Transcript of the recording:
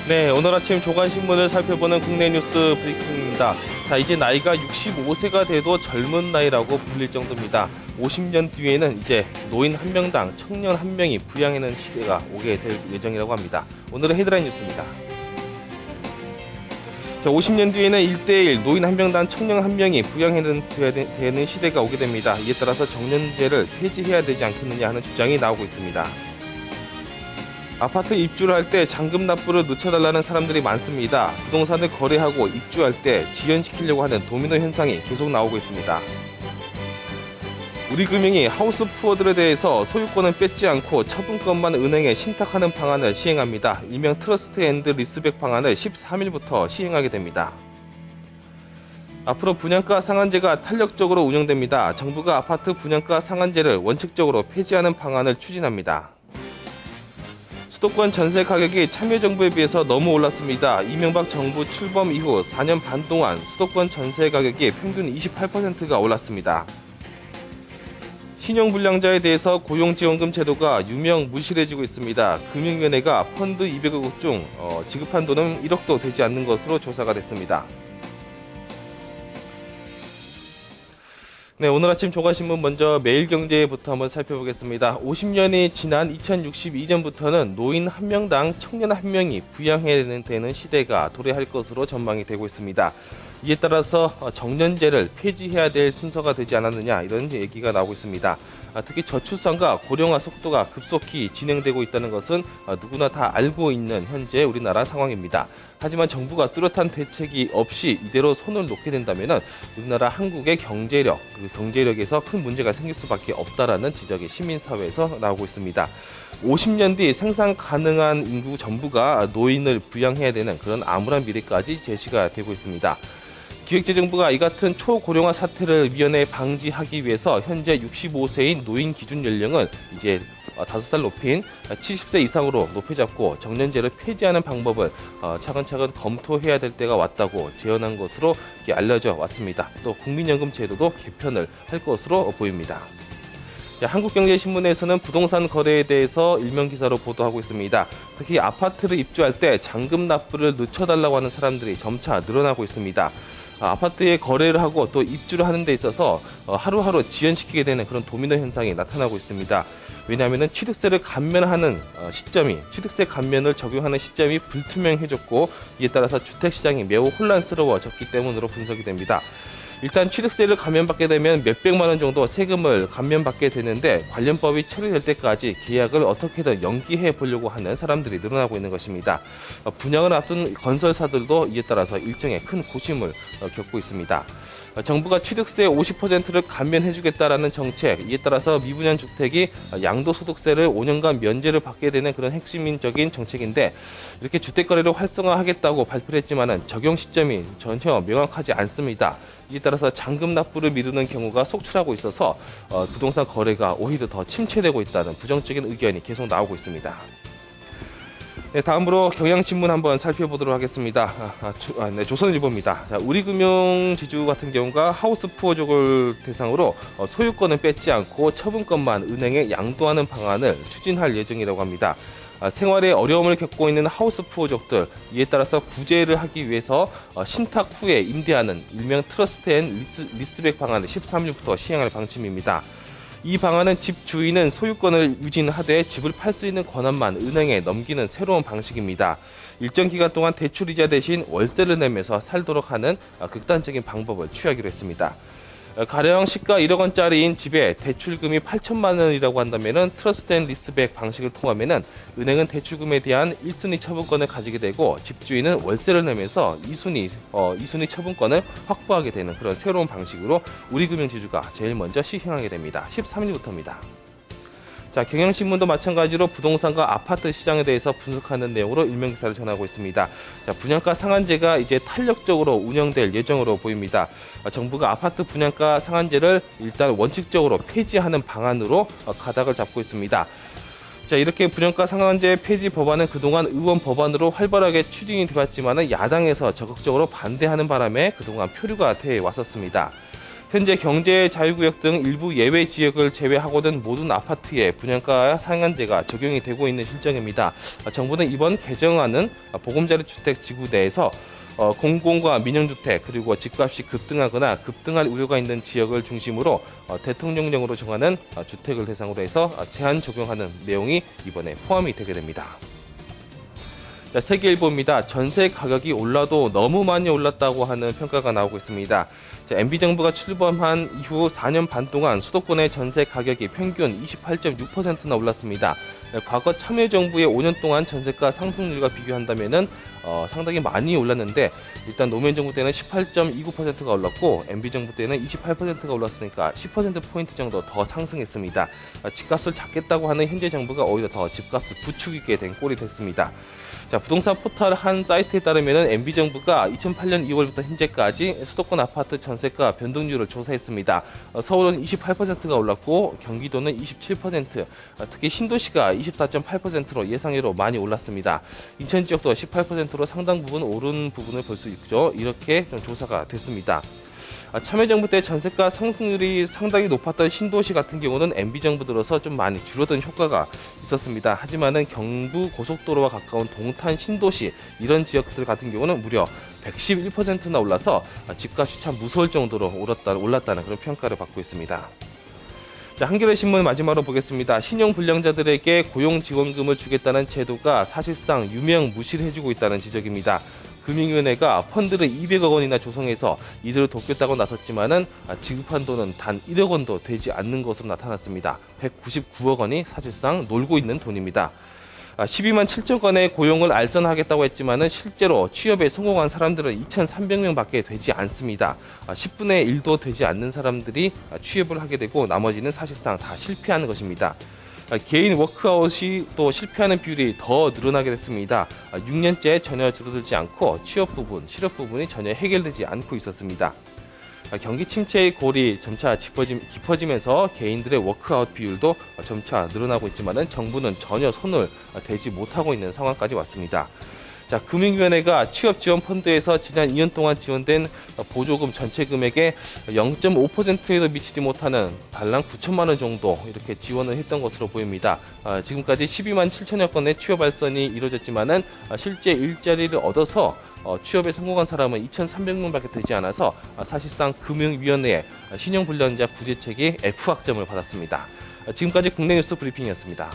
네, 오늘 아침 조간신문을 살펴보는 국내 뉴스 브리핑입니다. 자, 이제 나이가 65세가 돼도 젊은 나이라고 불릴 정도입니다. 50년 뒤에는 이제 노인 1명당 청년 1명이 부양하는 시대가 오게 될 예정이라고 합니다. 오늘의 헤드라인 뉴스입니다. 자, 50년 뒤에는 1대1 노인 1명당 청년 1명이 부양해야 되는 시대가 오게 됩니다. 이에 따라서 정년제를 폐지해야 되지 않겠느냐 하는 주장이 나오고 있습니다. 아파트 입주를 할 때 잔금 납부를 늦춰달라는 사람들이 많습니다. 부동산을 거래하고 입주할 때 지연시키려고 하는 도미노 현상이 계속 나오고 있습니다. 우리금융이 하우스 푸어들에 대해서 소유권은 뺏지 않고 처분권만 은행에 신탁하는 방안을 시행합니다. 일명 트러스트 앤드 리스백 방안을 13일부터 시행하게 됩니다. 앞으로 분양가 상한제가 탄력적으로 운영됩니다. 정부가 아파트 분양가 상한제를 원칙적으로 폐지하는 방안을 추진합니다. 수도권 전세 가격이 참여정부에 비해서 너무 올랐습니다. 이명박 정부 출범 이후 4년 반 동안 수도권 전세 가격이 평균 28%가 올랐습니다. 신용불량자에 대해서 고용지원금 제도가 유명 무실해지고 있습니다. 금융위원회가 펀드 200억 중 지급한 돈은 1억도 되지 않는 것으로 조사가 됐습니다. 네, 오늘 아침 조간신문 먼저 매일경제부터 한번 살펴보겠습니다. 50년이 지난 2062년부터는 노인 1명당 청년 1명이 부양해야 되는 시대가 도래할 것으로 전망이 되고 있습니다. 이에 따라서 정년제를 폐지해야 될 순서가 되지 않았느냐 이런 얘기가 나오고 있습니다. 특히 저출산과 고령화 속도가 급속히 진행되고 있다는 것은 누구나 다 알고 있는 현재 우리나라 상황입니다. 하지만 정부가 뚜렷한 대책이 없이 이대로 손을 놓게 된다면 우리나라 한국의 경제력, 그리고 경제력에서 큰 문제가 생길 수밖에 없다라는 지적이 시민사회에서 나오고 있습니다. 50년 뒤 생산 가능한 인구 전부가 노인을 부양해야 되는 그런 암울한 미래까지 제시가 되고 있습니다. 기획재정부가 이 같은 초고령화 사태를 미연에 방지하기 위해서 현재 65세인 노인 기준 연령은 이제 5살 높인 70세 이상으로 높여잡고 정년제를 폐지하는 방법을 차근차근 검토해야 될 때가 왔다고 제언한 것으로 알려져 왔습니다. 또 국민연금 제도도 개편을 할 것으로 보입니다. 한국경제신문에서는 부동산 거래에 대해서 일면 기사로 보도하고 있습니다. 특히 아파트를 입주할 때 잔금 납부를 늦춰달라고 하는 사람들이 점차 늘어나고 있습니다. 아파트에 거래를 하고 또 입주를 하는 데 있어서 하루하루 지연시키게 되는 그런 도미노 현상이 나타나고 있습니다. 왜냐하면 취득세를 감면하는 취득세 감면을 적용하는 시점이 불투명해졌고 이에 따라서 주택시장이 매우 혼란스러워졌기 때문으로 분석이 됩니다. 일단 취득세를 감면받게 되면 몇백만 원 정도 세금을 감면받게 되는데 관련법이 처리될 때까지 계약을 어떻게든 연기해 보려고 하는 사람들이 늘어나고 있는 것입니다. 분양을 앞둔 건설사들도 이에 따라서 일정의 큰 고심을 겪고 있습니다. 정부가 취득세 50%를 감면해주겠다라는 정책, 이에 따라서 미분양 주택이 양도소득세를 5년간 면제를 받게 되는 그런 핵심적인 정책인데 이렇게 주택거래를 활성화하겠다고 발표를 했지만은 적용 시점이 전혀 명확하지 않습니다. 이에 따라서 잔금 납부를 미루는 경우가 속출하고 있어서 부동산 거래가 오히려 더 침체되고 있다는 부정적인 의견이 계속 나오고 있습니다. 네, 다음으로 경향신문 한번 살펴보도록 하겠습니다. 네, 조선일보입니다. 자, 우리금융지주 같은 경우가 하우스푸어족을 대상으로 소유권은 뺏지 않고 처분권만 은행에 양도하는 방안을 추진할 예정이라고 합니다. 생활에 어려움을 겪고 있는 하우스푸어족들, 이에 따라서 구제를 하기 위해서 신탁 후에 임대하는 일명 트러스트 앤 리스백 방안을 13일부터 시행할 방침입니다. 이 방안은 집 주인은 소유권을 유지하되 집을 팔 수 있는 권한만 은행에 넘기는 새로운 방식입니다. 일정 기간 동안 대출이자 대신 월세를 내면서 살도록 하는 극단적인 방법을 취하기로 했습니다. 가령 시가 1억 원짜리인 집에 대출금이 8천만 원이라고 한다면 트러스트 앤 리스백 방식을 통하면 은행은 대출금에 대한 1순위 처분권을 가지게 되고 집주인은 월세를 내면서 2순위 처분권을 확보하게 되는 그런 새로운 방식으로 우리금융지주가 제일 먼저 시행하게 됩니다. 13일부터입니다. 자, 경향신문도 마찬가지로 부동산과 아파트 시장에 대해서 분석하는 내용으로 일면기사를 전하고 있습니다. 자, 분양가 상한제가 이제 탄력적으로 운영될 예정으로 보입니다. 정부가 아파트 분양가 상한제를 일단 원칙적으로 폐지하는 방안으로 가닥을 잡고 있습니다. 자, 이렇게 분양가 상한제 폐지 법안은 그동안 의원 법안으로 활발하게 추진이 되었지만 야당에서 적극적으로 반대하는 바람에 그동안 표류가 돼 왔었습니다. 현재 경제자유구역 등 일부 예외 지역을 제외하고는 모든 아파트에 분양가 상한제가 적용이 되고 있는 실정입니다. 정부는 이번 개정안은 보금자리주택 지구 내에서 공공과 민영주택 그리고 집값이 급등하거나 급등할 우려가 있는 지역을 중심으로 대통령령으로 정하는 주택을 대상으로 해서 제한 적용하는 내용이 이번에 포함이 되게 됩니다. 자, 세계일보입니다. 전세 가격이 올라도 너무 많이 올랐다고 하는 평가가 나오고 있습니다. 자, MB정부가 출범한 이후 4년 반 동안 수도권의 전세 가격이 평균 28.6%나 올랐습니다. 과거 참여정부의 5년 동안 전세가 상승률과 비교한다면은 상당히 많이 올랐는데, 일단 노무현 정부 때는 18.29%가 올랐고 MB정부 때는 28%가 올랐으니까 10%포인트 정도 더 상승했습니다. 집값을 잡겠다고 하는 현재 정부가 오히려 더 집값을 부추기게 된 꼴이 됐습니다. 자, 부동산 포털 한 사이트에 따르면 MB정부가 2008년 2월부터 현재까지 수도권 아파트 전세가 변동률을 조사했습니다. 서울은 28%가 올랐고 경기도는 27%, 특히 신도시가 24.8%로 예상외로 많이 올랐습니다. 인천 지역도 18%로 상당 부분 오른 부분을 볼 수 있죠. 이렇게 좀 조사가 됐습니다. 참여정부 때 전세가 상승률이 상당히 높았던 신도시 같은 경우는 MB정부 들어서 좀 많이 줄어든 효과가 있었습니다. 하지만은 경부 고속도로와 가까운 동탄 신도시 이런 지역들 같은 경우는 무려 111%나 올라서 집값이 참 무서울 정도로 올랐다는 그런 평가를 받고 있습니다. 자, 한겨레 신문 마지막으로 보겠습니다. 신용불량자들에게 고용지원금을 주겠다는 제도가 사실상 유명무실을 해주고 있다는 지적입니다. 금융위원회가 펀드를 200억 원이나 조성해서 이들을 돕겠다고 나섰지만은 지급한 돈은 단 1억 원도 되지 않는 것으로 나타났습니다. 199억 원이 사실상 놀고 있는 돈입니다. 12만 7천 건의 고용을 알선하겠다고 했지만은 실제로 취업에 성공한 사람들은 2,300명밖에 되지 않습니다. 10분의 1도 되지 않는 사람들이 취업을 하게 되고 나머지는 사실상 다 실패하는 것입니다. 개인 워크아웃이 또 실패하는 비율이 더 늘어나게 됐습니다. 6년째 전혀 줄어들지 않고 취업 부분, 실업 부분이 전혀 해결되지 않고 있었습니다. 경기 침체의 골이 점차 깊어지면서 개인들의 워크아웃 비율도 점차 늘어나고 있지만은 정부는 전혀 손을 대지 못하고 있는 상황까지 왔습니다. 자, 금융위원회가 취업지원펀드에서 지난 2년 동안 지원된 보조금 전체 금액의 0.5%에도 미치지 못하는 달랑 9천만 원 정도 이렇게 지원을 했던 것으로 보입니다. 지금까지 12만 7천여 건의 취업 알선이 이루어졌지만은 실제 일자리를 얻어서 취업에 성공한 사람은 2,300명밖에 되지 않아서 사실상 금융위원회의 신용불량자 구제책이 F학점을 받았습니다. 지금까지 국내 뉴스 브리핑이었습니다.